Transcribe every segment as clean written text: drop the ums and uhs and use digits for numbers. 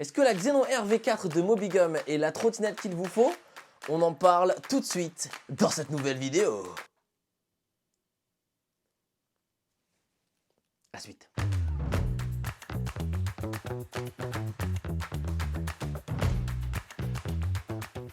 Est-ce que la Xenon R V4 de Mobigum est la trottinette qu'il vous faut? On en parle tout de suite dans cette nouvelle vidéo. À la suite.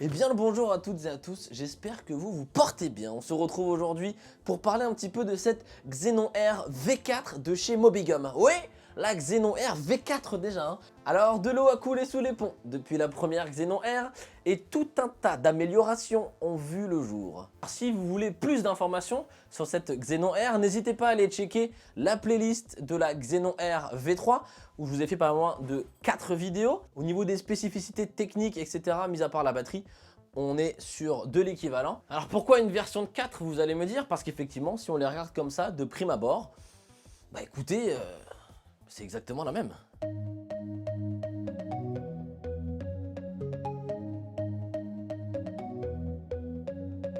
Eh bien le bonjour à toutes et à tous, j'espère que vous vous portez bien. On se retrouve aujourd'hui pour parler un petit peu de cette Xenon R V4 de chez Mobigum. Oui, la Xenon R V4 déjà. Hein. Alors de l'eau a coulé sous les ponts depuis la première Xenon R et tout un tas d'améliorations ont vu le jour. Alors, si vous voulez plus d'informations sur cette Xenon R, n'hésitez pas à aller checker la playlist de la Xenon R V3 où je vous ai fait pas moins de 4 vidéos. Au niveau des spécificités techniques, etc., mis à part la batterie, on est sur de l'équivalent. Alors pourquoi une version de 4, vous allez me dire? Parce qu'effectivement, si on les regarde comme ça, de prime abord, bah écoutez, c'est exactement la même.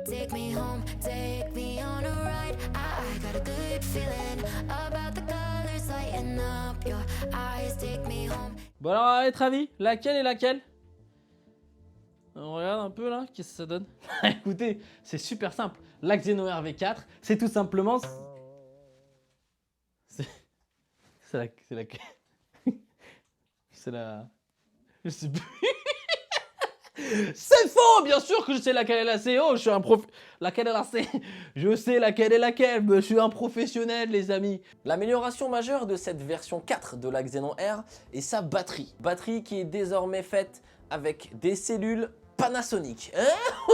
Take me home, take me on a ride. I got a good feeling about the colors lighting up your eyes. Take me home. Bon alors à votre avis, laquelle est laquelle? On regarde un peu là, qu'est-ce que ça donne? Écoutez, c'est super simple. La Xenon R V4, c'est tout simplement... C'est la... C'est la... Je sais plus... C'est faux, bien sûr que je sais laquelle est la C. Oh, je suis un Laquelle est la C? Je sais laquelle est laquelle, je suis un professionnel, les amis. L'amélioration majeure de cette version 4 de la Xenon R est sa batterie. Batterie qui est désormais faite avec des cellules Panasonic. Hein?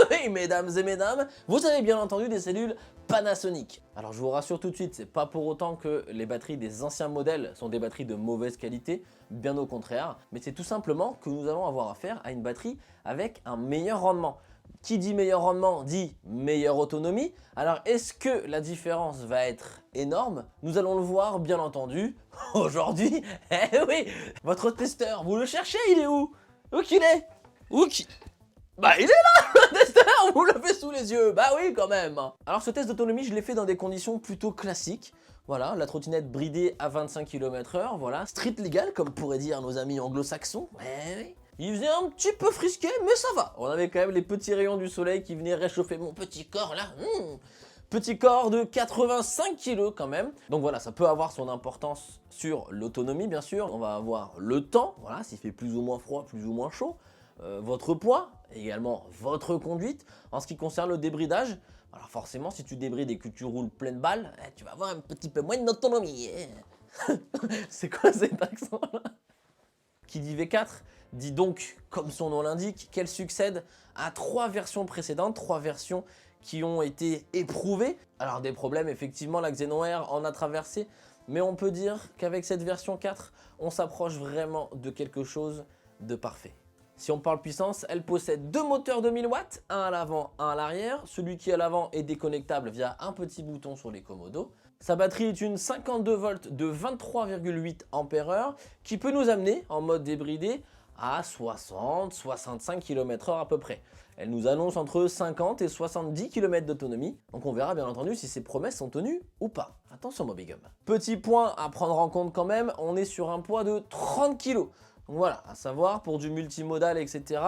Oui, mesdames et mesdames, vous avez bien entendu des cellules Panasonic. Alors je vous rassure tout de suite, c'est pas pour autant que les batteries des anciens modèles sont des batteries de mauvaise qualité, bien au contraire, mais c'est tout simplement que nous allons avoir affaire à une batterie avec un meilleur rendement. Qui dit meilleur rendement dit meilleure autonomie. Alors est-ce que la différence va être énorme? Nous allons le voir bien entendu aujourd'hui. Eh oui, votre testeur, vous le cherchez, il est où? Où qu'il est? Où qu'il... Bah il est là, le testeur, on vous le fait sous les yeux, bah oui quand même. Alors ce test d'autonomie, je l'ai fait dans des conditions plutôt classiques. Voilà, la trottinette bridée à 25 km/h, voilà, street legal comme pourraient dire nos amis anglo-saxons. Ouais. Il faisait un petit peu frisqué, mais ça va. On avait quand même les petits rayons du soleil qui venaient réchauffer mon petit corps là. Petit corps de 85 kg quand même. Donc voilà, ça peut avoir son importance sur l'autonomie bien sûr. On va avoir le temps, voilà, s'il fait plus ou moins froid, plus ou moins chaud. Votre poids, également votre conduite. En ce qui concerne le débridage, alors forcément si tu débrides et que tu roules pleine balle, tu vas avoir un petit peu moins d'autonomie. C'est quoi cet accent là? Qui dit V4 dit donc, comme son nom l'indique, qu'elle succède à 3 versions précédentes, 3 versions qui ont été éprouvées. Alors des problèmes, effectivement, la Xenon R en a traversé, mais on peut dire qu'avec cette version 4, on s'approche vraiment de quelque chose de parfait. Si on parle puissance, elle possède 2 moteurs de 1000 watts, un à l'avant, un à l'arrière. Celui qui est à l'avant est déconnectable via un petit bouton sur les commodos. Sa batterie est une 52 volts de 23,8 Ah qui peut nous amener en mode débridé à 60-65 km/h à peu près. Elle nous annonce entre 50 et 70 km d'autonomie, donc on verra bien entendu si ces promesses sont tenues ou pas. Attention Mobigum. Petit point à prendre en compte quand même, on est sur un poids de 30 kg. Donc voilà, à savoir pour du multimodal, etc.,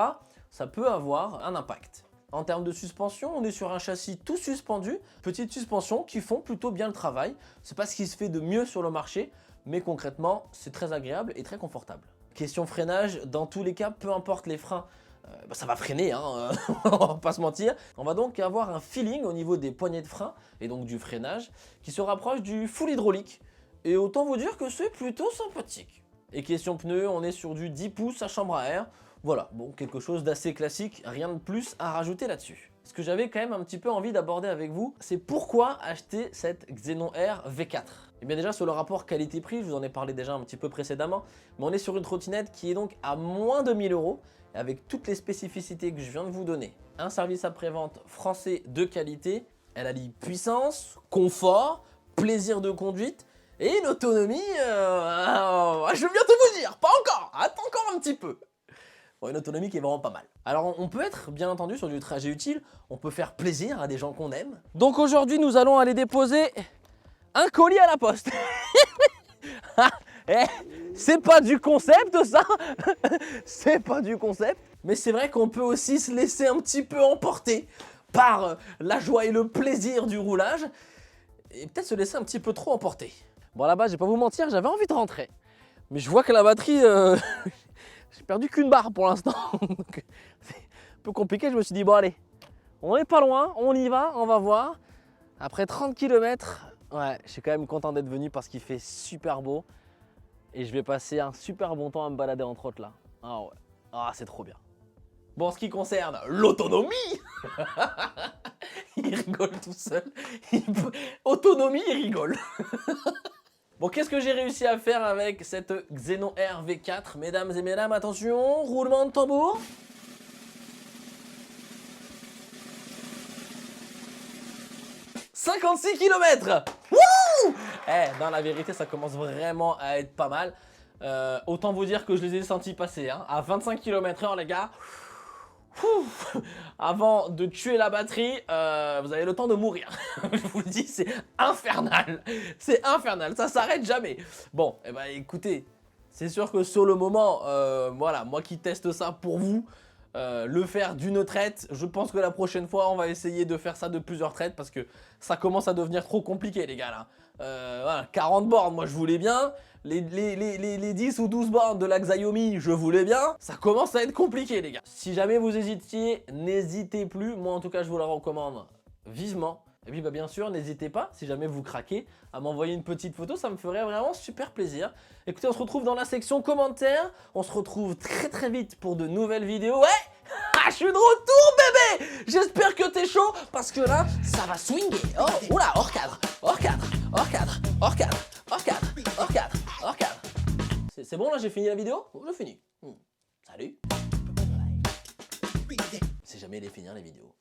ça peut avoir un impact. En termes de suspension, on est sur un châssis tout suspendu, petites suspensions qui font plutôt bien le travail. C'est pas ce qui se fait de mieux sur le marché, mais concrètement, c'est très agréable et très confortable. Question freinage, dans tous les cas, peu importe les freins, ça va freiner, hein, on va pas se mentir. On va donc avoir un feeling au niveau des poignées de frein et donc du freinage qui se rapproche du full hydraulique. Et autant vous dire que c'est plutôt sympathique. Et question pneus, on est sur du 10 pouces à chambre à air. Voilà, bon, quelque chose d'assez classique, rien de plus à rajouter là-dessus. Ce que j'avais quand même un petit peu envie d'aborder avec vous, c'est pourquoi acheter cette Xenon R V4. Et bien déjà sur le rapport qualité-prix, je vous en ai parlé déjà un petit peu précédemment, mais on est sur une trottinette qui est donc à moins de 1000 €, avec toutes les spécificités que je viens de vous donner. Un service après-vente français de qualité, elle allie puissance, confort, plaisir de conduite, et une autonomie, je viens de vous dire, pas encore, attends encore un petit peu. Bon, une autonomie qui est vraiment pas mal. Alors on peut être bien entendu sur du trajet utile, on peut faire plaisir à des gens qu'on aime. Donc aujourd'hui nous allons aller déposer un colis à la poste. Eh, c'est pas du concept ça. C'est pas du concept. Mais c'est vrai qu'on peut aussi se laisser un petit peu emporter par la joie et le plaisir du roulage. Et peut-être se laisser un petit peu trop emporter. Bon là-bas, je vais pas vous mentir, j'avais envie de rentrer. Mais je vois que la batterie, j'ai perdu qu'une barre pour l'instant. C'est un peu compliqué, je me suis dit, bon allez, on n'est pas loin, on y va, on va voir. Après 30 km, ouais, je suis quand même content d'être venu parce qu'il fait super beau. Et je vais passer un super bon temps à me balader entre autres là. Ah ouais, ah c'est trop bien. Bon, en ce qui concerne l'autonomie, il rigole tout seul. Autonomie, il rigole. Bon, qu'est-ce que j'ai réussi à faire avec cette Xenon R V4, mesdames et mesdames, attention, roulement de tambour. « 56 km ! Wouh ! Eh, dans la vérité, ça commence vraiment à être pas mal. Autant vous dire que je les ai sentis passer, hein. À 25 km/h, les gars. Avant de tuer la batterie, vous avez le temps de mourir. Je vous le dis, c'est infernal. C'est infernal, ça s'arrête jamais. Bon, eh ben, écoutez, c'est sûr que sur le moment, voilà, moi qui teste ça pour vous, le faire d'une traite, je pense que la prochaine fois, on va essayer de faire ça de plusieurs traites parce que ça commence à devenir trop compliqué, les gars, là. Voilà, 40 bornes, moi je voulais bien. Les 10 ou 12 bornes de la Xiaomi, je voulais bien. Ça commence à être compliqué, les gars. Si jamais vous hésitiez, n'hésitez plus. Moi, en tout cas, je vous la recommande vivement. Et puis, bah, bien sûr, n'hésitez pas, si jamais vous craquez, à m'envoyer une petite photo. Ça me ferait vraiment super plaisir. Écoutez, on se retrouve dans la section commentaires. On se retrouve très très vite pour de nouvelles vidéos. Ouais! Ah, je suis de retour, bébé! J'espère que t'es chaud, parce que là, ça va swinguer. Oh, oula, hors cadre, hors cadre, hors cadre, hors cadre, hors cadre, hors cadre, hors cadre. C'est bon, là, j'ai fini la vidéo? J'ai fini. Salut. C'est jamais les finir, les vidéos.